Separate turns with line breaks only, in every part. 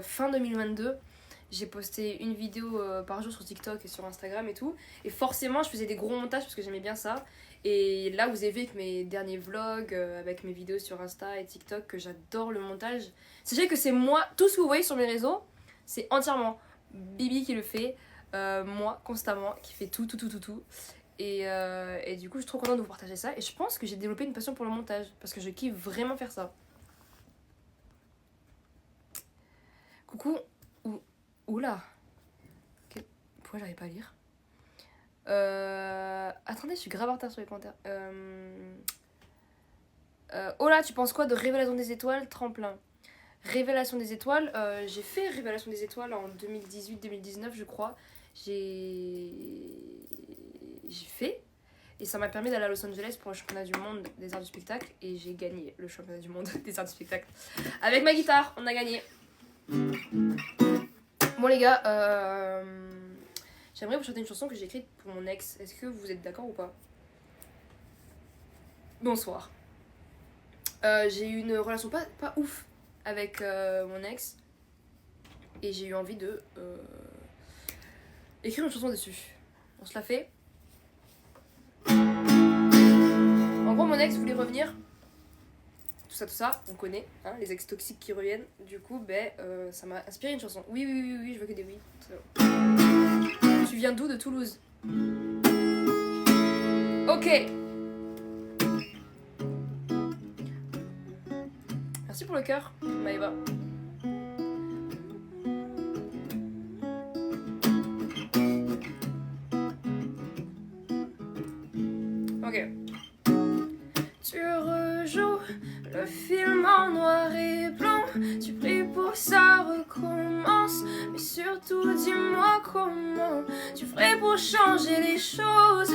fin 2022. J'ai posté une vidéo par jour sur TikTok et sur Instagram et tout. Et forcément, je faisais des gros montages parce que j'aimais bien ça. Et là, vous avez vu avec mes derniers vlogs, avec mes vidéos sur Insta et TikTok, que j'adore le montage. Sachez que c'est moi, tout ce que vous voyez sur mes réseaux, c'est entièrement Bibi qui le fait, moi, constamment, qui fait tout. Et du coup, je suis trop contente de vous partager ça. Et je pense que j'ai développé une passion pour le montage, parce que je kiffe vraiment faire ça. Coucou. Oula. Pourquoi j'arrive pas à lire Attendez, je suis grave en retard sur les commentaires. Oh là, tu penses quoi de Révélation des étoiles, tremplin? Révélation des étoiles, j'ai fait Révélation des étoiles en 2018-2019 je crois. J'ai fait. Et ça m'a permis d'aller à Los Angeles pour le championnat du monde des arts du spectacle. Et j'ai gagné le championnat du monde des arts du spectacle. Avec ma guitare, on a gagné. Bon les gars, j'aimerais vous chanter une chanson que j'ai écrite pour mon ex. Est-ce que vous êtes d'accord ou pas? Bonsoir. J'ai eu une relation pas ouf avec mon ex. Et j'ai eu envie de écrire une chanson dessus. On se la fait. En gros, mon ex voulait revenir. Tout ça, on connaît, hein, les ex toxiques qui reviennent. Du coup, ça m'a inspiré une chanson. Oui, je veux que des oui. Tu viens d'où? De Toulouse. Ok. Merci pour le cœur, Maëva. Ok. Tu rejoues le film en noir et blanc. Tu pries pour que ça recommence. Mais surtout dis-moi comment tu ferais pour changer les choses.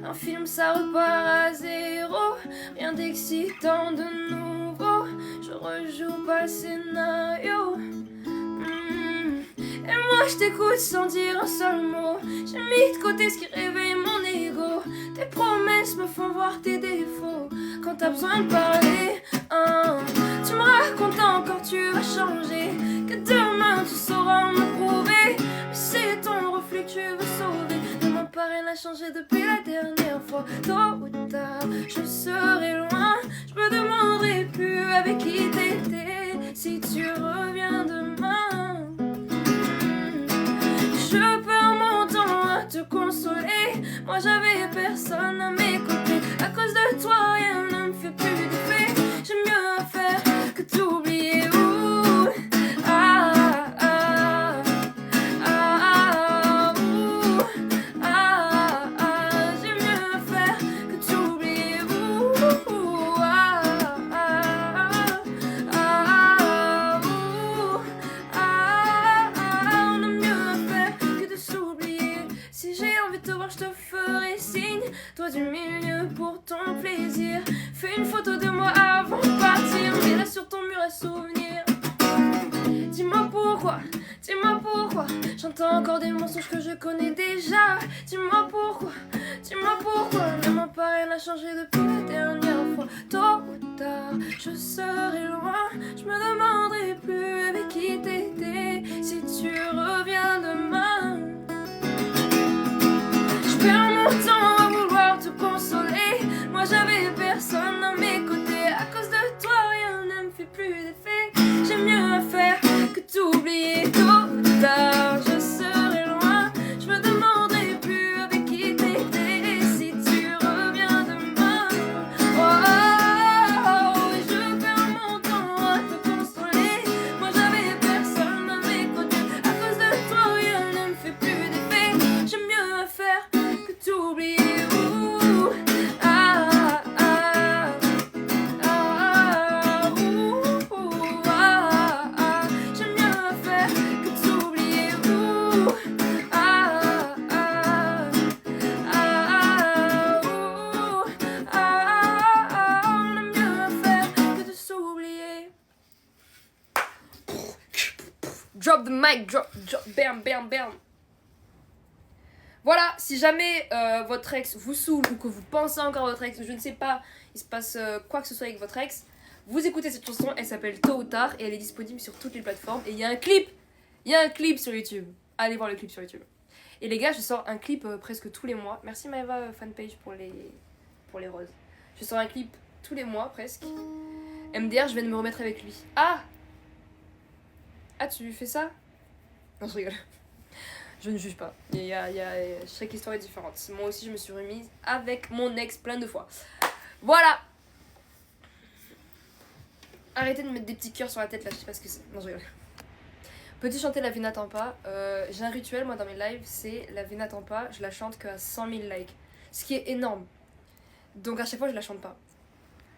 Un film ça repart à zéro. Rien d'excitant de nouveau. Je rejoue pas le scénario. Et moi je t'écoute sans dire un seul mot. J'ai mis de côté ce qui réveille mon ego. Tes promesses me font voir tes défauts. Quand t'as besoin de parler, tu me racontes encore tu vas changer. Que demain tu sauras me prouver. Mais c'est ton reflet que tu veux sauver. Demain pareil n'a changé depuis la dernière fois. Tôt ou tard je serai loin. Je me demanderai plus avec qui t'étais. Si tu reviens demain, je perds mon temps à te consoler. Moi j'avais personne à mes côtés. À cause de toi rien ne me fait plus d'effet. J'ai mieux à faire que t'oublier. J'ai mieux à faire que t'oublier. On a mieux à faire que de s'oublier. Si j'ai envie de te voir, je te ferai signe. Toi du milieu pour ton plaisir. Fais une photo de moi avant de partir. Mets-la sur ton mur à souvenir. Dis-moi pourquoi j'entends encore des mensonges que je connais déjà. Dis-moi pourquoi même pas rien n'a changé depuis la dernière fois. Tôt ou tard, je serai loin. Je me demanderai plus avec qui t'étais. Si tu reviens demain, je perds mon temps à vouloir te consoler. Moi j'avais personne à mes côtés. À cause de toi rien ne me fait plus d'effet. J'ai mieux à faire que t'oublier. Tôt ou tard je serai loin. Je me demanderai plus avec qui t'étais. Si tu reviens demain, et je perds mon temps à te consoler. Moi j'avais personne à mes côtés. À cause de toi rien ne me fait plus d'effet. J'ai mieux à faire que t'oublier. J'ai mieux à faire que t'oublier. On a mieux à faire que de s'oublier. Drop the mic, drop, bam. Voilà, si jamais votre ex vous saoule ou que vous pensez encore à votre ex, je ne sais pas, il se passe quoi que ce soit avec votre ex, Vous écoutez cette chanson, elle s'appelle Tôt ou Tard et elle est disponible sur toutes les plateformes. Et il y a un clip. Il y a un clip sur YouTube. Allez voir le clip sur YouTube. Et les gars, je sors un clip presque tous les mois. Merci Maëva fanpage pour les roses. Je sors un clip tous les mois presque. MDR, je viens de me remettre avec lui. Ah, tu fais ça? Non, je rigole. Je ne juge pas. Chaque histoire est différente. Moi aussi, je me suis remise avec mon ex plein de fois. Voilà. Arrêtez de mettre des petits cœurs sur la tête là, je sais pas ce que c'est. Non, je rigole. Peux-tu chanter La vie n'attend pas? J'ai un rituel, moi, dans mes lives, c'est La vie n'attend pas. Je la chante qu'à 100 000 likes. Ce qui est énorme. Donc à chaque fois, je la chante pas.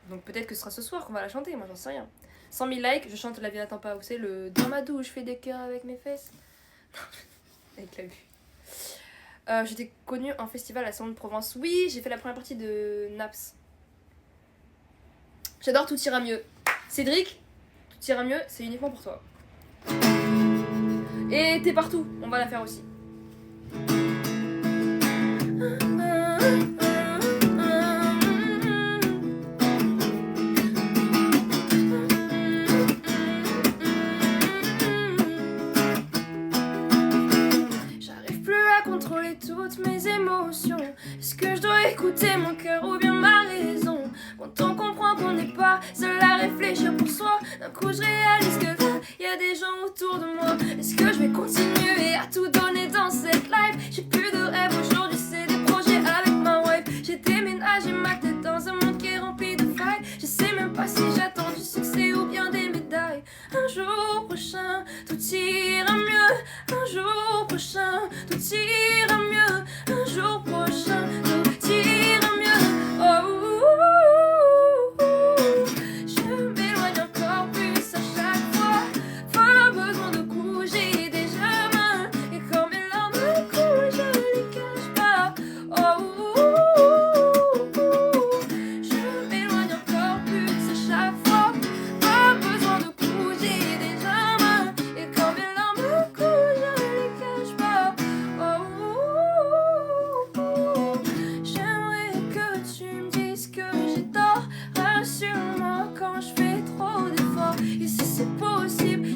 Donc peut-être que ce sera ce soir qu'on va la chanter, moi, j'en sais rien. 100 000 likes, je chante La vie n'attend pas. Vous savez, le dans ma douche, je fais des cœurs avec mes fesses. Avec la vue. J'étais connue en festival à Salon de Provence. Oui, j'ai fait la première partie de Naps. J'adore Tout ira mieux. Cédric, Tout ira mieux, c'est uniquement pour toi. Et T'es partout, on va la faire aussi. J'arrive plus à contrôler toutes mes émotions. Est-ce que je dois écouter mon cœur ou bien ma raison? Quand on comprend qu'on n'est pas seul à réfléchir pour soi, d'un coup je réalise que y a des gens autour de moi. Est-ce que je vais continuer à tout donner dans cette life? J'ai plus de rêves aujourd'hui, c'est des projets avec ma wife. J'ai déménagé ma tête dans un monde qui est rempli de failles. Je sais même pas si j'attends du succès ou bien des médailles. Un jour prochain, tout ira mieux. Un jour prochain, tout ira mieux. Un jour prochain, tout ira mieux. Oh.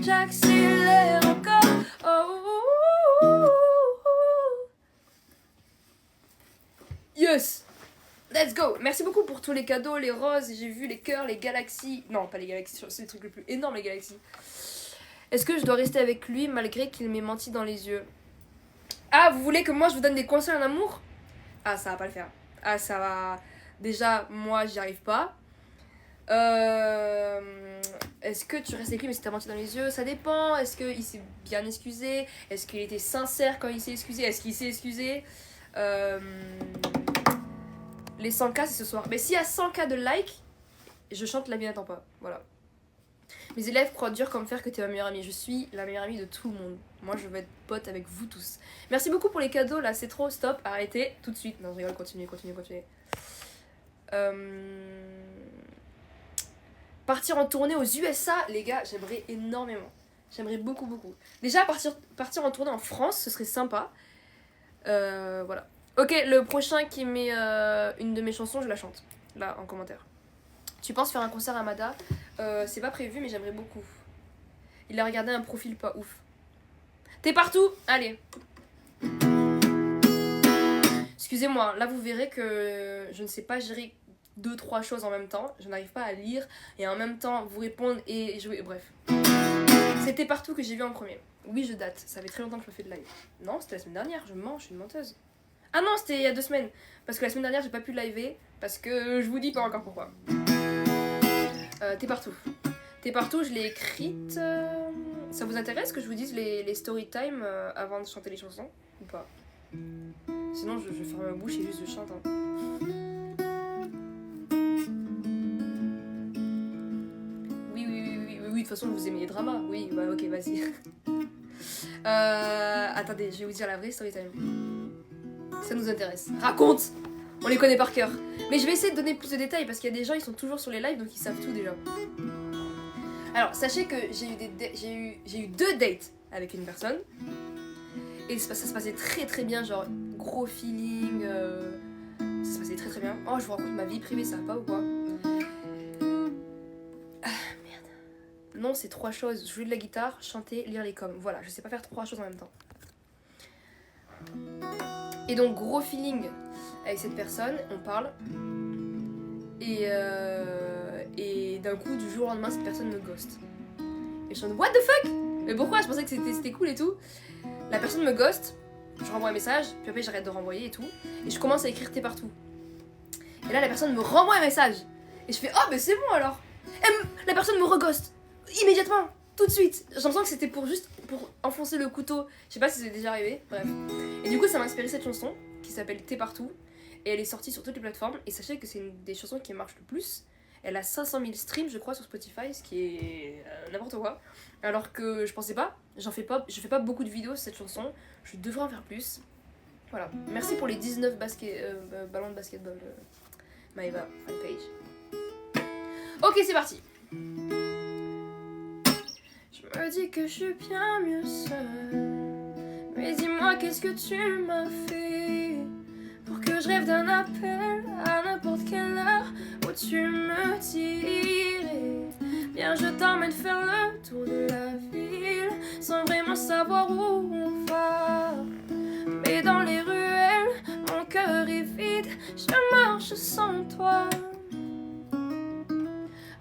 J'accélère encore. Oh. Yes. Let's go. Merci beaucoup pour tous les cadeaux, les roses. J'ai vu les cœurs, les galaxies. Non, pas les galaxies, c'est les trucs les plus énormes, les galaxies. Est-ce que je dois rester avec lui malgré qu'il m'ait menti dans les yeux? Ah, vous voulez que moi je vous donne des conseils en amour? Ah, ça va pas le faire. Ah, ça va. Déjà, moi j'y arrive pas. Est-ce que tu restes avec lui mais si t'as menti dans les yeux? Ça dépend. Est-ce qu'il s'est bien excusé? Est-ce qu'il était sincère quand il s'est excusé? Est-ce qu'il s'est excusé? Les 100K c'est ce soir. Mais s'il y a 100K de likes, je chante La vie n'attend pas. Voilà. Mes élèves croient dur comme fer que t'es ma meilleure amie. Je suis la meilleure amie de tout le monde. Moi je veux être pote avec vous tous. Merci beaucoup pour les cadeaux là, c'est trop. Stop, arrêtez tout de suite. Non je rigole, continuez. Partir en tournée aux USA, les gars, j'aimerais énormément. J'aimerais beaucoup. Déjà, partir en tournée en France, ce serait sympa. Voilà. Ok, le prochain qui met une de mes chansons, je la chante. Là, en commentaire. Tu penses faire un concert à Mada? C'est pas prévu, mais j'aimerais beaucoup. Il a regardé un profil pas ouf. T'es partout? Allez. Excusez-moi, là vous verrez que je ne sais pas gérer 2-3 choses en même temps, je n'arrive pas à lire et en même temps vous répondre et jouer, bref. C'était partout que j'ai vu en premier. Oui, je date, ça fait très longtemps que je me fais de live. Non, c'était la semaine dernière, je mens, je suis une menteuse. Ah non, c'était il y a 2 semaines, parce que la semaine dernière j'ai pas pu liver, parce que je vous dis pas encore pourquoi. T'es partout. T'es partout, je l'ai écrite. Ça vous intéresse que je vous dise les story time avant de chanter les chansons ou pas? Sinon je ferme ma bouche et juste je chante. Hein. Oui, de toute façon vous aimez les dramas. Oui, bah ok, vas-y. Attendez, je vais vous dire la vraie story time. Ça nous intéresse. Raconte! On les connaît par cœur. Mais je vais essayer de donner plus de détails parce qu'il y a des gens, ils sont toujours sur les lives donc ils savent tout déjà. Alors, sachez que j'ai eu 2 dates avec une personne. Et ça se passait très bien, genre gros feeling. Ça se passait très bien. Oh, je vous raconte ma vie privée, ça va pas ou quoi? Non, c'est 3 choses. Jouer de la guitare, chanter, lire les coms. Voilà, je sais pas faire 3 choses en même temps. Et donc, gros feeling avec cette personne, on parle. Et d'un coup, du jour au lendemain, cette personne me ghost. Et je suis en mode, what the fuck? Mais pourquoi? Je pensais que c'était cool et tout. La personne me ghost, je renvoie un message, puis après j'arrête de renvoyer et tout. Et je commence à écrire t'es partout. Et là, la personne me renvoie un message. Et je fais, oh, mais c'est bon alors. La personne me reghost. Immédiatement, tout de suite. J'ai l'impression que c'était pour enfoncer le couteau. Je sais pas si c'est déjà arrivé, bref. Et du coup, ça m'a inspiré cette chanson qui s'appelle T'es partout. Et elle est sortie sur toutes les plateformes. Et sachez que c'est une des chansons qui marche le plus. Elle a 500 000 streams, je crois, sur Spotify, ce qui est n'importe quoi. Alors que je pensais pas. Je fais pas beaucoup de vidéos sur cette chanson. Je devrais en faire plus. Voilà. Merci pour les 19 ballons de basketball. Maëva, fanpage. Ok, c'est parti. Je me dis que je suis bien mieux seule. Mais dis-moi, qu'est-ce que tu m'as fait pour que je rêve d'un appel à n'importe quelle heure où tu me dirais bien je t'emmène faire le tour de la ville sans vraiment savoir où on va. Mais dans les ruelles, mon cœur est vide, je marche sans toi.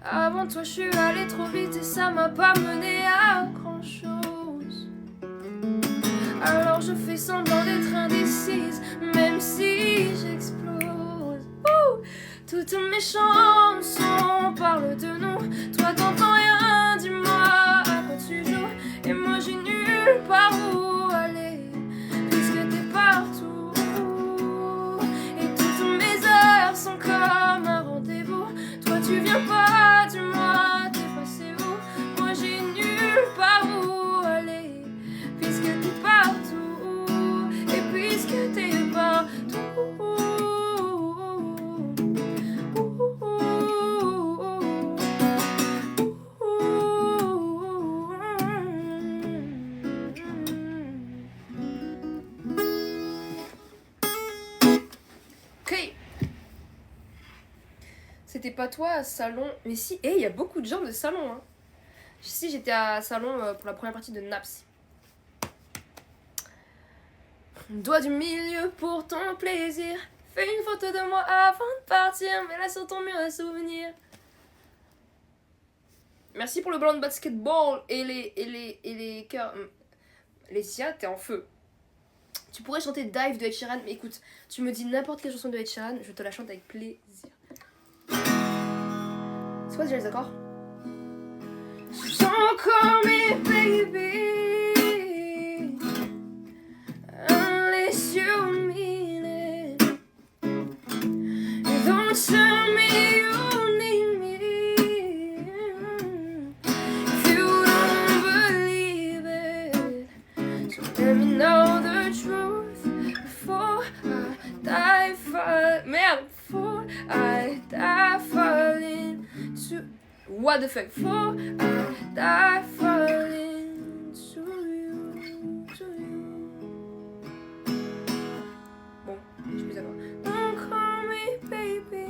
Avant toi je suis allée trop vite et ça m'a pas mené à grand chose. Alors je fais semblant d'être indécise, même si j'explose. Toutes mes chansons parlent de nous. Toi t'entends rien, dis-moi à quoi tu joues. Et moi j'ai nulle part où aller, puisque t'es partout. Et toutes mes heures sont comme un rendez-vous. Toi tu viens pas, dis-moi t'es passé où. Moi j'ai nulle part où aller, puisque t'es partout. Et puisque t'es partout. Ok. C'était pas toi à Salon. Mais si, il y a beaucoup de gens de Salon. Hein. Si, j'étais à Salon pour la première partie de Naps. Doigt du milieu pour ton plaisir. Fais une photo de moi avant de partir. Mets-la sur ton mur à souvenir. Merci pour le ballon de basketball et les cœurs. Laetitia, t'es en feu. Tu pourrais chanter Dive de Ed Sheeran, mais écoute, tu me dis n'importe quelle chanson de Ed Sheeran, je te la chante avec plaisir. C'est quoi déjà les accords? Don't call me baby unless you mean it. Don't tell me you need me if you don't believe it. So let me know the truth before I die before I die falling to. What the fuck? Before I die falling to you. Bon, je suis plus à loin. Don't call me baby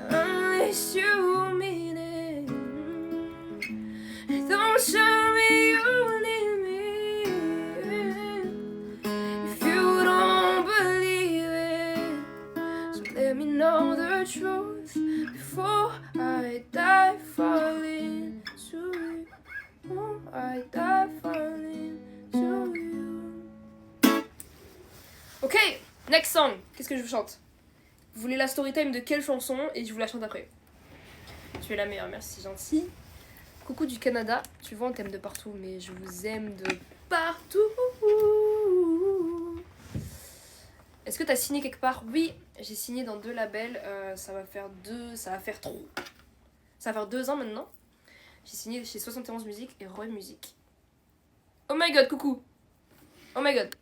unless you mean it. Don't tell me you need me if you don't believe it. So let me know the truth before I die falling to you. Before I die falling to you. Ok, next song. Qu'est-ce que je vous chante? Vous voulez la story time de quelle chanson et je vous la chante après. Tu es la meilleure, merci, c'est gentil. Coucou du Canada, tu vois on t'aime de partout, mais je vous aime de partout. Est-ce que t'as signé quelque part? Oui, j'ai signé dans 2 labels, ça va faire 2 ans maintenant. J'ai signé chez 71 Music et Roy Music. Oh my god, coucou. Oh my god.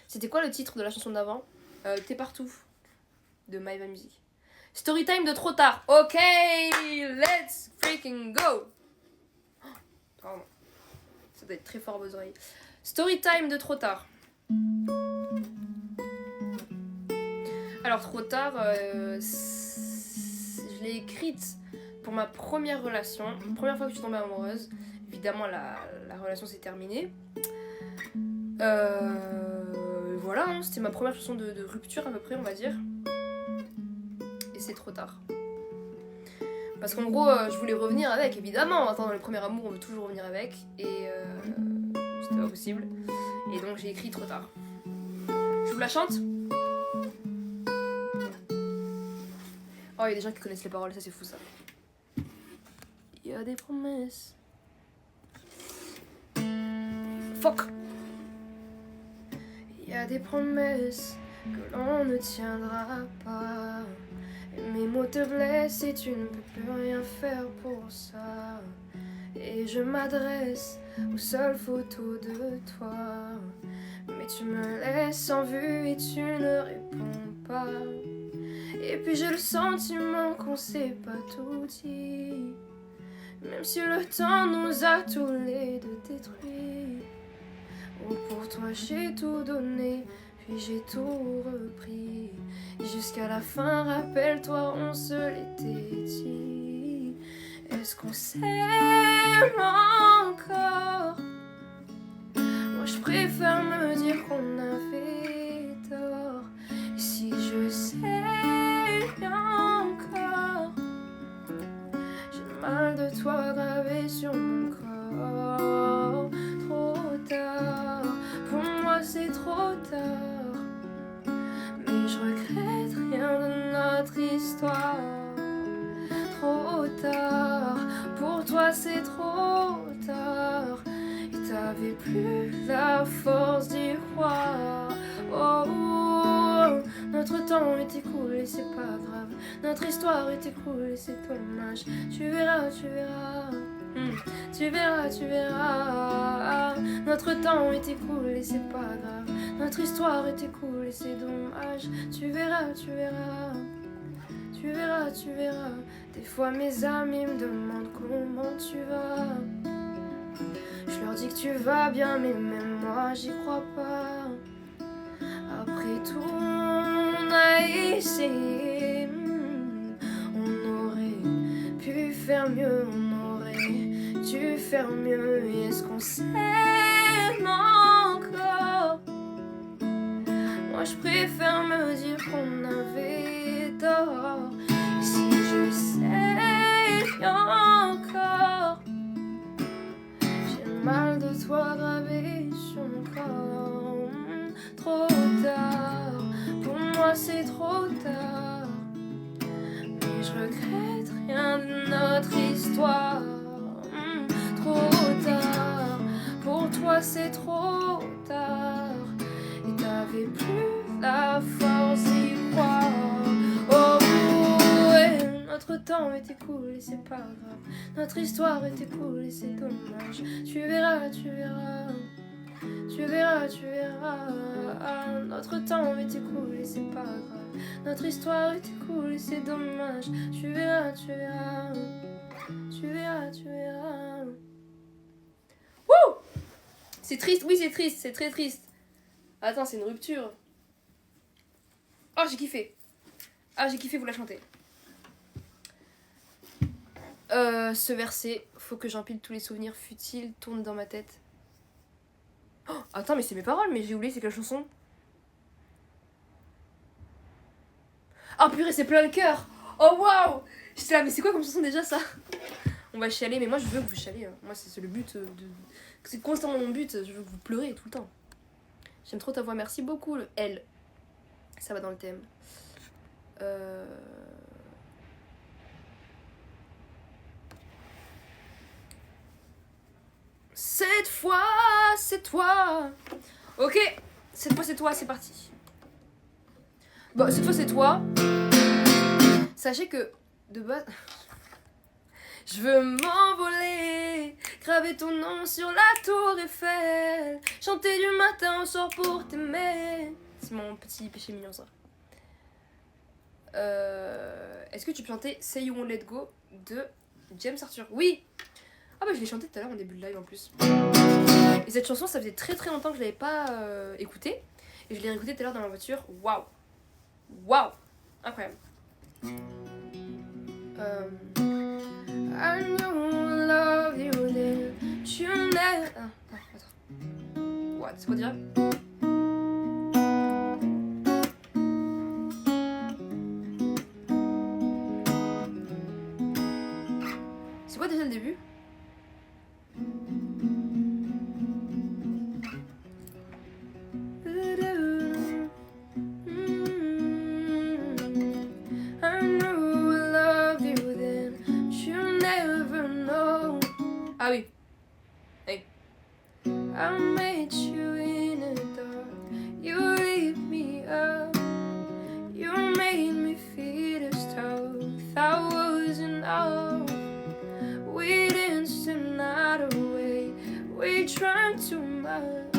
C'était quoi le titre de la chanson d'avant? T'es partout, de Maëva Music. Storytime de trop tard. Ok, let's freaking go. Oh, pardon. Ça doit être très fort à vos oreilles. Storytime de trop tard. Alors trop tard, je l'ai écrite pour ma première relation, la première fois que je suis tombée amoureuse, évidemment la relation s'est terminée. Voilà, hein, c'était ma première chanson de rupture à peu près, on va dire. Et c'est trop tard. Parce qu'en gros, je voulais revenir avec, évidemment. Attends, dans le premier amour, on veut toujours revenir avec. Et c'était pas possible. Et donc j'ai écrit trop tard. Je vous la chante? Oh, il y a des gens qui connaissent les paroles, ça c'est fou ça. Il y a des promesses. Fuck! Il y a des promesses que l'on ne tiendra pas. Et mes mots te blessent et tu ne peux plus rien faire pour ça. Et je m'adresse aux seules photos de toi. Mais tu me laisses sans vue et tu ne réponds pas. Et puis j'ai le sentiment qu'on s'est pas tout dit. Même si le temps nous a tous les deux détruits. Oh, pour toi j'ai tout donné, puis j'ai tout repris. Jusqu'à la fin, rappelle-toi, on se l'était dit. Est-ce qu'on s'aime encore? Moi je préfère me dire qu'on avait tort. Et si je sais encore, j'ai le mal de toi gravé sur mon corps. Trop tard, pour moi c'est trop tard. Mais je regrette rien de notre histoire. Trop tard, pour toi c'est trop tard. Et t'avais plus la force d'y croire. Oh, oh, notre temps est écoulé, c'est pas grave. Notre histoire est écoulée, c'est dommage. Tu verras, tu verras. Tu verras, tu verras. Notre temps est écoulé, c'est pas grave. Notre histoire est écoulée, c'est dommage. Tu verras, tu verras. Tu verras, tu verras. Des fois mes amis me demandent comment tu vas. Je leur dis que tu vas bien, mais même moi j'y crois pas. Après tout, on a essayé. On aurait pu faire mieux, on aurait dû faire mieux. Et est-ce qu'on s'aime encore? Moi je préfère me dire qu'on avait tort. Et si je sais encore, j'ai le mal de toi gravé sur mon corps. Trop tard, pour moi c'est trop tard. Mais je regrette rien de notre histoire. Trop tard, pour toi c'est trop tard. Et t'avais plus la force d'y croire. Oh, ouais, notre temps est écoulé, c'est pas grave. Notre histoire est écoulée, c'est dommage. Tu verras, tu verras. Tu verras, tu verras. Notre temps est écoulé, c'est pas grave. Notre histoire est écoulée, c'est dommage. Tu verras, tu verras. Tu verras, tu verras. Wouh! C'est triste, oui c'est triste, c'est très triste. Attends, c'est une rupture. Oh, j'ai kiffé. Ah, j'ai kiffé vous la chanter. Ce verset, faut que j'empile tous les souvenirs futiles, tournent dans ma tête. Oh, attends, mais c'est mes paroles, mais j'ai oublié, c'est quelle chanson? Oh purée, c'est plein le cœur. Oh waouh! J'étais là, mais c'est quoi comme chanson déjà ça? On va chialer, mais moi je veux que vous chialez. Moi c'est le but de... C'est constamment mon but, je veux que vous pleurez tout le temps. J'aime trop ta voix, merci beaucoup le L. Ça va dans le thème. Cette fois c'est toi. Ok, cette fois c'est toi, c'est parti. Bon, cette fois c'est toi. Sachez que de base... Je veux m'envoler, graver ton nom sur la tour Eiffel, chanter du matin au soir pour t'aimer. C'est mon petit péché mignon ça. Est-ce que tu peux chanter Say You Won't Let Go de James Arthur? Oui. Ah bah je l'ai chanté tout à l'heure en début de live en plus. Et cette chanson ça faisait très très longtemps que je l'avais pas écoutée. Et je l'ai réécoutée tout à l'heure dans ma voiture. Waouh. Waouh. Incroyable. I knew I love you then, but you never... Ah, attends. What, c'est quoi déjà? C'est quoi déjà le début? Ah oui. Hey. I met you in the dark. You lit me up. You made me feel as though that wasn't enough. We danced the night away. We drank too much.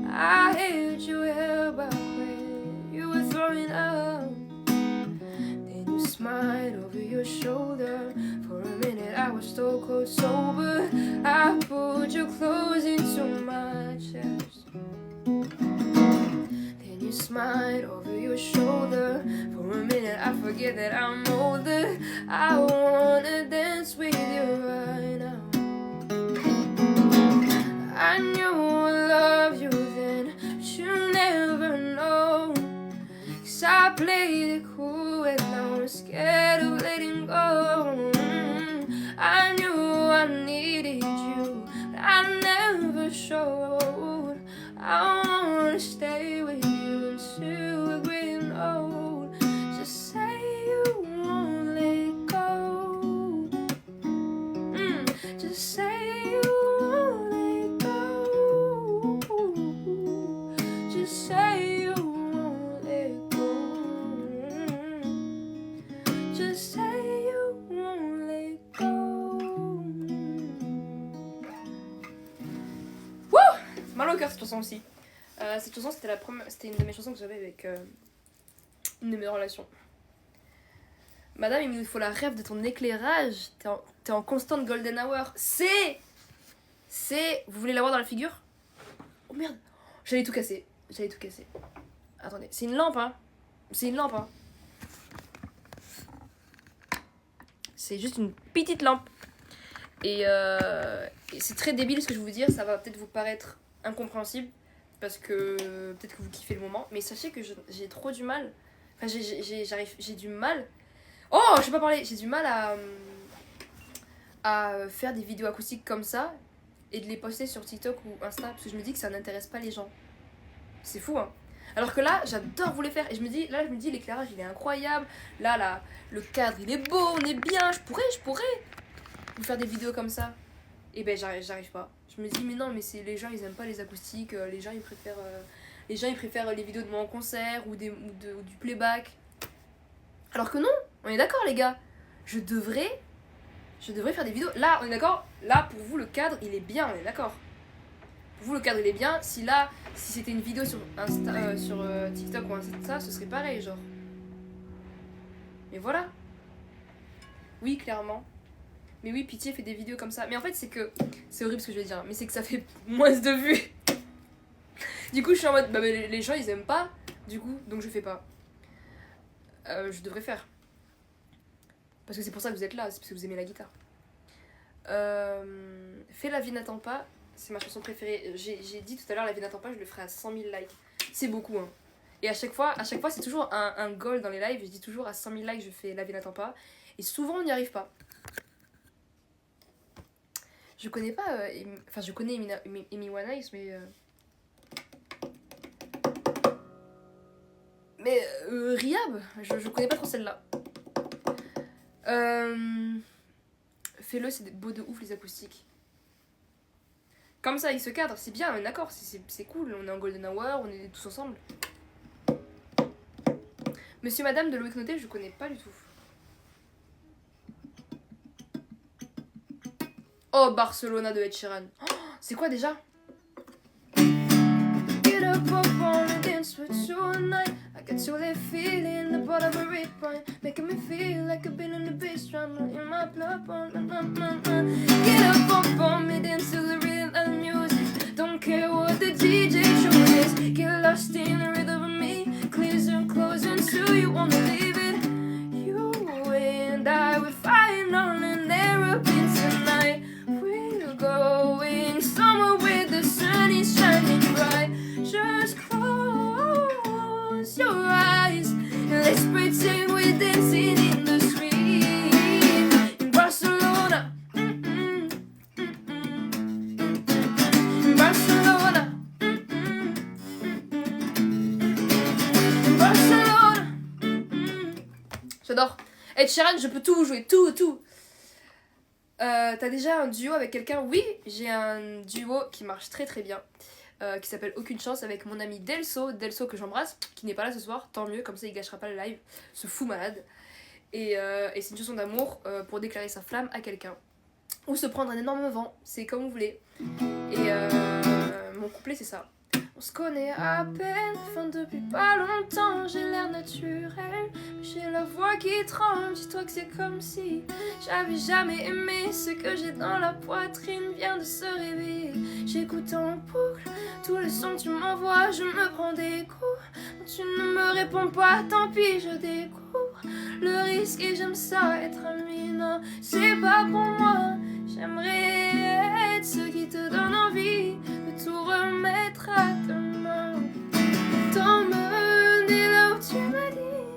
I held your hair back when you were throwing up. Then you smiled over your shoulder. For a minute I was so cold sober. I pulled your clothes into my chest. Then you smiled over your shoulder. For a minute I forget that I'm older. I wanna dance with you right now. I knew I loved you then, but you never know. 'Cause I played it cool and now I'm scared of letting go. I knew I needed you, but I never showed. I wanna stay with you until we're growing old. Just say you won't let go. Just say you won't let go. Just say you won't let go. Just say you won't let go. Wouh! C'est mal au cœur cette chanson aussi. Cette chanson c'était une de mes chansons que j'avais avec une de mes relations. Madame, il nous faut la rêve de ton éclairage. T'es en constante golden hour. C'est... Vous voulez l'avoir dans la figure? Oh merde. J'allais tout casser. Attendez, c'est une lampe, hein. C'est juste une petite lampe. Et c'est très débile ce que je vais vous dire. Ça va peut-être vous paraître incompréhensible. Parce que peut-être que vous kiffez le moment. Mais sachez que j'ai trop du mal. Enfin, j'ai du mal. Oh, je sais pas parler. J'ai du mal à faire des vidéos acoustiques comme ça. Et de les poster sur TikTok ou Insta. Parce que je me dis que ça n'intéresse pas les gens. C'est fou, hein. Alors que là, j'adore vous les faire. Et je me dis, l'éclairage, il est incroyable. Là, le cadre, il est beau, on est bien. Je pourrais vous faire des vidéos comme ça. Et ben, j'arrive pas. Je me dis, mais non, mais les gens, ils aiment pas les acoustiques. Les gens, ils préfèrent les vidéos de moi en concert ou du playback. Alors que non, on est d'accord, les gars. Je devrais faire des vidéos. Là, on est d'accord. Là, pour vous, le cadre, il est bien, on est d'accord. Pour vous, le cadre, il est bien. Si c'était une vidéo sur TikTok ou Insta, ce serait pareil, genre. Mais voilà. Oui, clairement. Mais oui, Pitié fait des vidéos comme ça. Mais en fait, c'est horrible ce que je vais dire, mais c'est que ça fait moins de vues. Du coup, je suis en mode, les gens, ils aiment pas. Du coup, donc je fais pas. Je devrais faire. Parce que c'est pour ça que vous êtes là, c'est parce que vous aimez la guitare. Fais La vie n'attend pas, c'est ma chanson préférée. J'ai dit tout à l'heure, La vie n'attend pas, je le ferai à 100 000 likes. C'est beaucoup, hein. Et à chaque fois c'est toujours un goal dans les lives. Je dis toujours à 100 000 likes, je fais La vie n'attend pas. Et souvent, on n'y arrive pas. Je connais pas... Enfin, je connais Amy Winehouse, mais Rihab, je connais pas trop celle-là. Fais-le, c'est beau de ouf les acoustiques. Comme ça, il se cadre, c'est bien, d'accord, c'est cool. On est en golden hour, on est tous ensemble. Monsieur Madame de Loïc Noté, je connais pas du tout. Oh, Barcelona de Ed Sheeran. Oh, c'est quoi déjà? Get up, up on and dance with you tonight. I got you that feeling, the bottom of a red wine, making me feel like I've been in the bass drum in my blood. Get up, up on me, dance to the rhythm of the music. Don't care what the DJ show is. Get lost in the rhythm of me. Close until you wanna leave it. You and I, we're flying on an arrow. Ed Sheeran, je peux tout vous jouer, tout. T'as déjà un duo avec quelqu'un? Oui, j'ai un duo qui marche très très bien, qui s'appelle Aucune Chance, avec mon ami Delso que j'embrasse, qui n'est pas là ce soir, tant mieux, comme ça il gâchera pas le live, ce fou malade. Et c'est une chanson d'amour pour déclarer sa flamme à quelqu'un. Ou se prendre un énorme vent, c'est comme vous voulez. Et mon couplet c'est ça. On se connaît à peine, enfin depuis pas longtemps, j'ai l'air naturel, mais j'ai la voix qui tremble, dis-toi que c'est comme si j'avais jamais aimé, ce que j'ai dans la poitrine vient de se réveiller. J'écoute en boucle tous les sons que tu m'envoies, je me prends des coups, quand tu ne me réponds pas, tant pis, je découvre le risque et j'aime ça, être ami, non, c'est pas pour moi, j'aimerais être ce qui te donne envie de tout remettre à tes mains. T'emmener là où tu m'as dit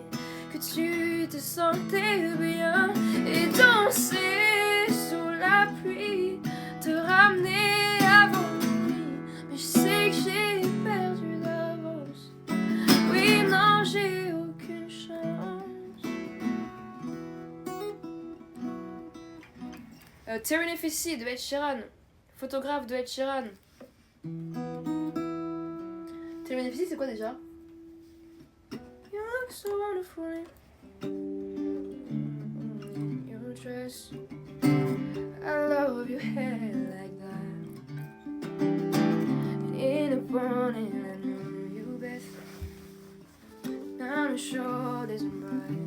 que tu te sentais bien et danser sous la pluie, te ramener avant minuit. Mais je sais que j'ai perdu d'avance. Oui, non, j'ai aucune chance. Terry Nefessi de Ed Sheeran, photographe de Ed Sheeran. Terry Nefessi, c'est quoi déjà? You look so wonderful. Your dress, I love your hair like that. And in the morning, I knew you best. Now the shoulders bright.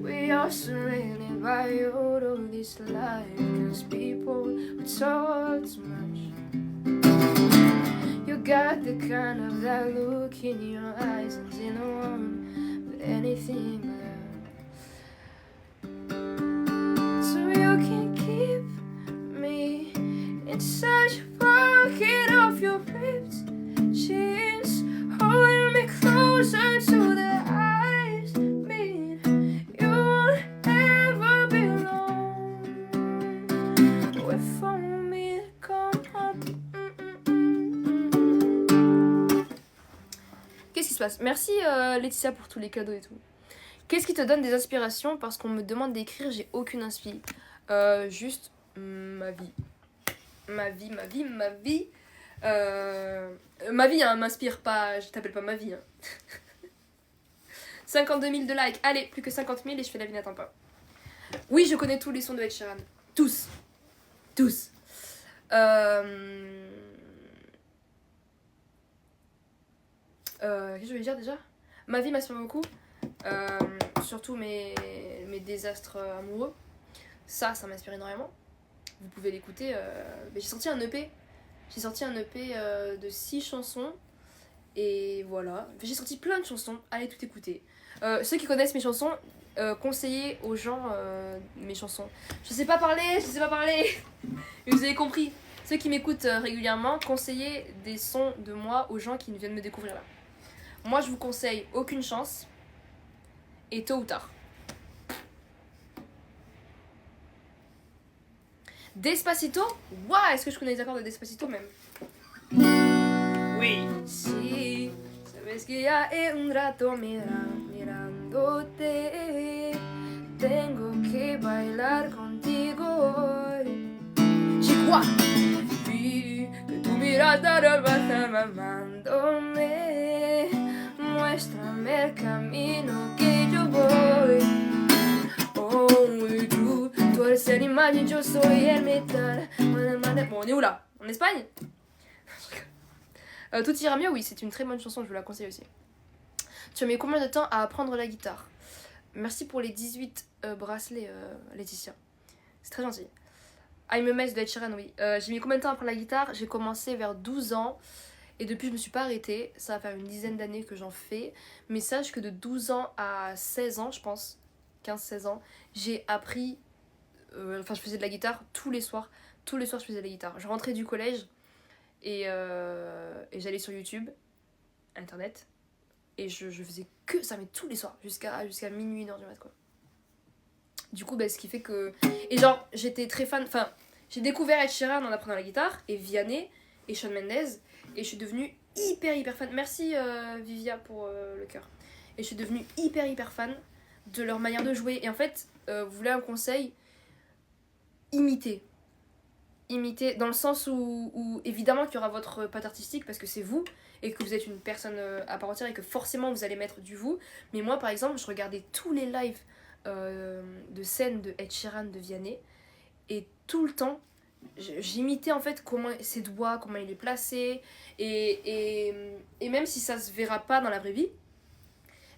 We are surrounded by all of this life, 'cause people would talk too much. You got the kind of that look in your eyes and in the one with anything but so you can keep me inside your pocket of your ripped jeans, holding me closer to the eyes mean you won't ever be alone. Wait for me to come home. Qu'est-ce qui se passe? Merci Laetitia pour tous les cadeaux et tout. Qu'est-ce qui te donne des inspirations? Parce qu'on me demande d'écrire, j'ai aucune inspi. Juste ma vie. Ma vie. Ma vie, hein, m'inspire pas, je t'appelle pas ma vie. Hein. 52 000 de likes, allez, plus que 50 000 et je fais la vie n'attend pas. Oui, je connais tous les sons de Ed Sheeran. Tous. Qu'est-ce que je voulais dire déjà? Ma vie m'inspire beaucoup. Surtout mes désastres amoureux. Ça m'inspire énormément. Vous pouvez l'écouter. Mais j'ai sorti un EP. De 6 chansons. Et voilà. J'ai sorti plein de chansons. Allez tout écouter. Ceux qui connaissent mes chansons, conseillez aux gens mes chansons. Je sais pas parler. Vous avez compris. Ceux qui m'écoutent régulièrement, conseillez des sons de moi aux gens qui viennent me découvrir là. Moi, je vous conseille Aucune Chance et Tôt ou Tard. Despacito? Waouh, est-ce que je connais les accords de Despacito même? Oui. Si, sabes que ya un rato mirándote, tengo que bailar contigo hoy. J'y crois. Vi que tu mirada vas mamándome, muéstrame el camino que yo voy. Oh, y tú eres el imán y yo soy el metal. Bon, on est où là? En Espagne? Tout ira mieux, oui, c'est une très bonne chanson, je vous la conseille aussi. Tu as mis combien de temps à apprendre la guitare? Merci pour les 18 bracelets, Laetitia. C'est très gentil. I'm a Mess de Ed Sheeran, oui. J'ai mis combien de temps à apprendre la guitare? J'ai commencé vers 12 ans. Et depuis, je me suis pas arrêtée. Ça va faire une dizaine d'années que j'en fais. Mais sache que de 12 ans à 16 ans, je pense, 15-16 ans, j'ai appris... je faisais de la guitare tous les soirs. Tous les soirs, je faisais de la guitare. Je rentrais du collège et j'allais sur YouTube, Internet, et je faisais que ça, mais tous les soirs, jusqu'à minuit, 1h du mat', quoi. Du coup, ce qui fait que... Et genre, j'étais très fan... Enfin, j'ai découvert Ed Sheeran en apprenant la guitare, et Vianney, et Shawn Mendes, et je suis devenue hyper fan. Merci Vivia pour le cœur. Et je suis devenue hyper fan de leur manière de jouer. Et en fait, vous voulez un conseil, imitez. Imitez dans le sens où évidemment qu'il y aura votre patte artistique parce que c'est vous et que vous êtes une personne à part entière et que forcément vous allez mettre du vous. Mais moi par exemple, je regardais tous les lives de scènes de Ed Sheeran, de Vianney, et tout le temps j'imitais en fait comment ses doigts, comment il est placé, et même si ça se verra pas dans la vraie vie,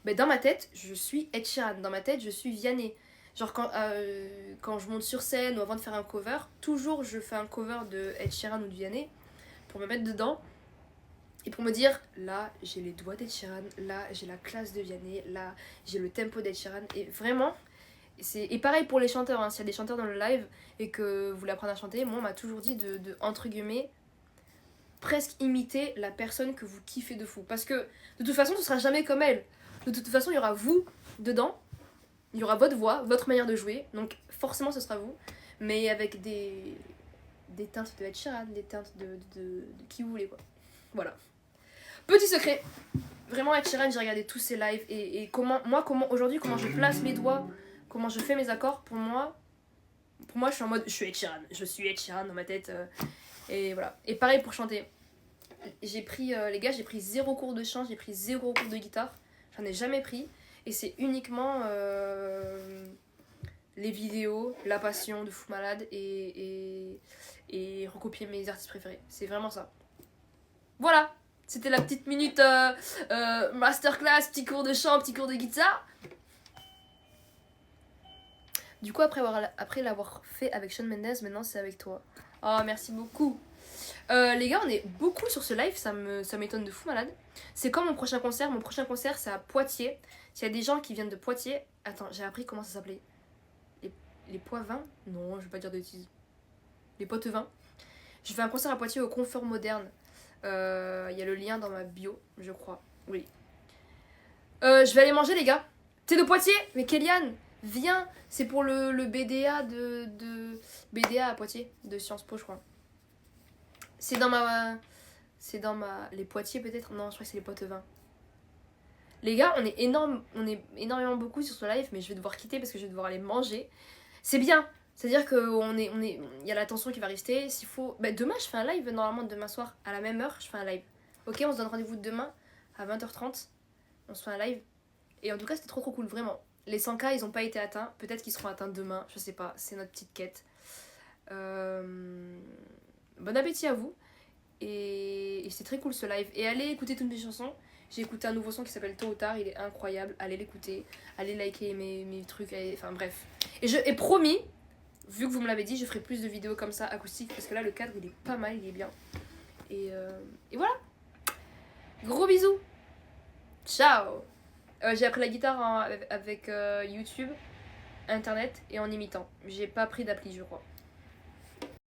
ben dans ma tête je suis Ed Sheeran, dans ma tête je suis Vianney. Genre quand je monte sur scène ou avant de faire un cover, toujours je fais un cover de Ed Sheeran ou de Vianney pour me mettre dedans et pour me dire là j'ai les doigts d'Ed Sheeran, là j'ai la classe de Vianney, là j'ai le tempo d'Ed Sheeran. Et vraiment, et pareil pour les chanteurs, hein, s'il y a des chanteurs dans le live et que vous voulez apprendre à chanter, moi on m'a toujours dit de entre guillemets presque imiter la personne que vous kiffez de fou. Parce que de toute façon ce sera jamais comme elle. De toute façon il y aura vous dedans, il y aura votre voix, votre manière de jouer, donc forcément ce sera vous, mais avec des teintes de Ed Sheeran, des teintes de qui vous voulez quoi. Voilà. Petit secret, vraiment Ed Sheeran, j'ai regardé tous ses lives et comment aujourd'hui comment je place mes doigts, comment je fais mes accords, pour moi je suis en mode je suis Ed Sheeran dans ma tête et voilà. Et pareil pour chanter. J'ai pris les gars, j'ai pris 0 cours de chant, j'ai pris 0 cours de guitare, j'en ai jamais pris. Et c'est uniquement les vidéos, la passion de Fou Malade et recopier mes artistes préférés. C'est vraiment ça. Voilà, c'était la petite minute masterclass, petit cours de chant, petit cours de guitare. Du coup, après l'avoir fait avec Shawn Mendes, maintenant c'est avec toi. Oh, merci beaucoup. Les gars, on est beaucoup sur ce live, ça m'étonne de fou malade. C'est comme mon prochain concert. Mon prochain concert, c'est à Poitiers. S'il y a des gens qui viennent de Poitiers... Attends, j'ai appris comment ça s'appelait. Les Poivins? Non, je vais pas dire de bêtises. Les Poitevins. Je fais un concert à Poitiers au Confort Moderne. Il y a le lien dans ma bio, je crois. Oui. Je vais aller manger, les gars. T'es de Poitiers? Mais Kéliane, viens. C'est pour le BDA BDA à Poitiers, de Sciences Po, je crois. C'est dans ma... Les Poitiers peut-être? Non, je crois que c'est les Poitevins. Les gars, on est énormément beaucoup sur ce live, mais je vais devoir quitter parce que je vais devoir aller manger. C'est bien, c'est-à-dire qu'il y a la tension qui va rester. S'il faut... Bah, demain, je fais un live, normalement, demain soir, à la même heure, je fais un live. Ok, on se donne rendez-vous demain, à 20h30. On se fait un live. Et en tout cas, c'était trop cool, vraiment. Les 100K, ils n'ont pas été atteints. Peut-être qu'ils seront atteints demain, je sais pas. C'est notre petite quête. Bon appétit à vous. Et c'est très cool ce live. Et allez écouter toutes mes chansons. J'ai écouté un nouveau son qui s'appelle Tôt ou Tard, il est incroyable. Allez l'écouter, allez liker mes trucs, enfin bref. Et promis, vu que vous me l'avez dit, je ferai plus de vidéos comme ça, acoustiques, parce que là le cadre il est pas mal, il est bien. Et voilà. Gros bisous. Ciao. J'ai appris la guitare avec YouTube, internet et en imitant. J'ai pas pris d'appli je crois.